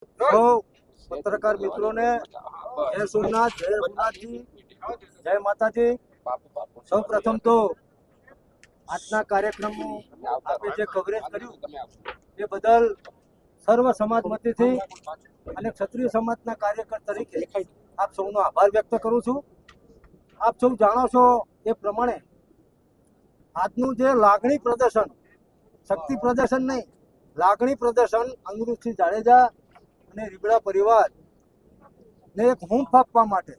સૌ પત્રકાર મિત્રોને જય સોમનાથ, જય રઘુનાથજી, જય માતાજી। સૌ પ્રથમ તો આજના કાર્યક્રમનું આપે જે કવરેજ કર્યું એ બદલ સર્વ સમાજ મતથી અને ક્ષત્રિય સમાજના કાર્યકર તરીકે આપ સૌનો આભાર વ્યક્ત કરું છું। આપ સૌ જાણો છો એ પ્રમાણે આજનું જે લાગણી પ્રદર્શન, શક્તિ પ્રદર્શન નહીં, લાગણી પ્રદર્શન અનિરુદ્ધસિંહ જાડેજા અને રીબડા પરિવારને એક હૂંફ આપવા માટે,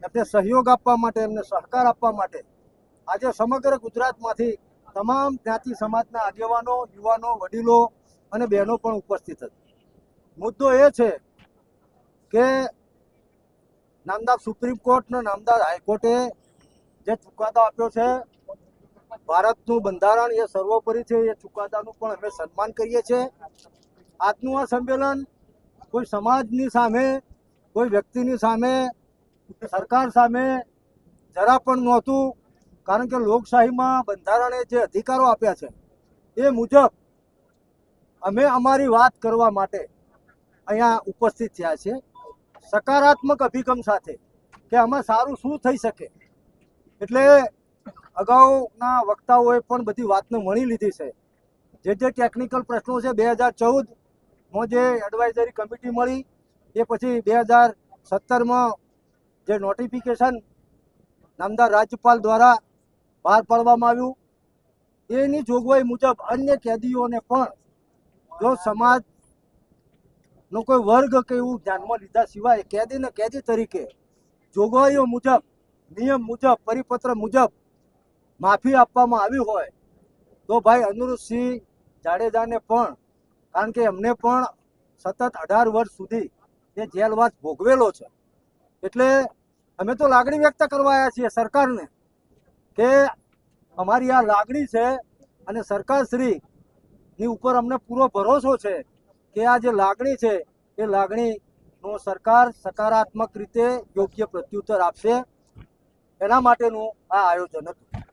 એમને સહયોગ આપવા માટે, એમને સહકાર આપવા માટે આજે સમગ્ર ગુજરાતમાંથી તમામ જ્ઞાતિ સમાજના આગેવાનો, યુવાનો, વડીલો અને બહેનો પણ ઉપસ્થિત હતી। મુદ્દો એ છે કે નામદાર સુપ્રીમ કોર્ટ અને નામદાર હાઈકોર્ટે જે ચુકાદો આપ્યો છે, ભારતનું બંધારણ એ સર્વોપરી છે, એ ચુકાદાનું પણ અમે સન્માન કરીએ છીએ। આજનું આ સંમેલન કોઈ સમાજની સામે, કોઈ વ્યક્તિની સામે, સરકાર સામે જરા પણ નહોતું, કારણ કે લોકશાહીમાં બંધારણે જે અધિકારો આપ્યા છે એ મુજબ અમે અમારી વાત કરવા માટે અહીંયા ઉપસ્થિત થયા છીએ સકારાત્મક અભિગમ સાથે કે આમાં સારું શું થઈ શકે। એટલે અગાઉના વક્તાઓએ પણ બધી વાતને વણી લીધી છે। જે ટેકનિકલ પ્રશ્નો છે 2014માં જે એડવાઇઝરી કમિટી મળી, એ પછી 2017માં જે નોટિફિકેશન નામદાર રાજ્યપાલ દ્વારા બહાર પાડવામાં આવ્યું, એની જોગવાઈ મુજબ અન્ય કેદીઓને પણ જો સમાજનો કોઈ વર્ગ કે એવું ધ્યાનમાં લીધા સિવાય કેદીને કેદી તરીકે જોગવાઈઓ મુજબ, નિયમ મુજબ, પરિપત્ર મુજબ માફી આપવામાં આવી હોય તો ભાઈ અનિરુદ્ધસિંહ જાડેજાને પણ, કારણ કે એમને પણ સતત 18 વર્ષ સુધી એ જેલવાસ ભોગવેલો છે, એટલે અમે તો લાગણી વ્યક્ત કરવા આવ્યા છીએ સરકારને કે અમારી આ લાગણી છે અને સરકારશ્રીની ઉપર અમને પૂરો ભરોસો છે કે આ જે લાગણી છે એ લાગણીનો સરકાર સકારાત્મક રીતે યોગ્ય પ્રત્યુત્તર આપશે। એના માટેનું આ આયોજન હતું।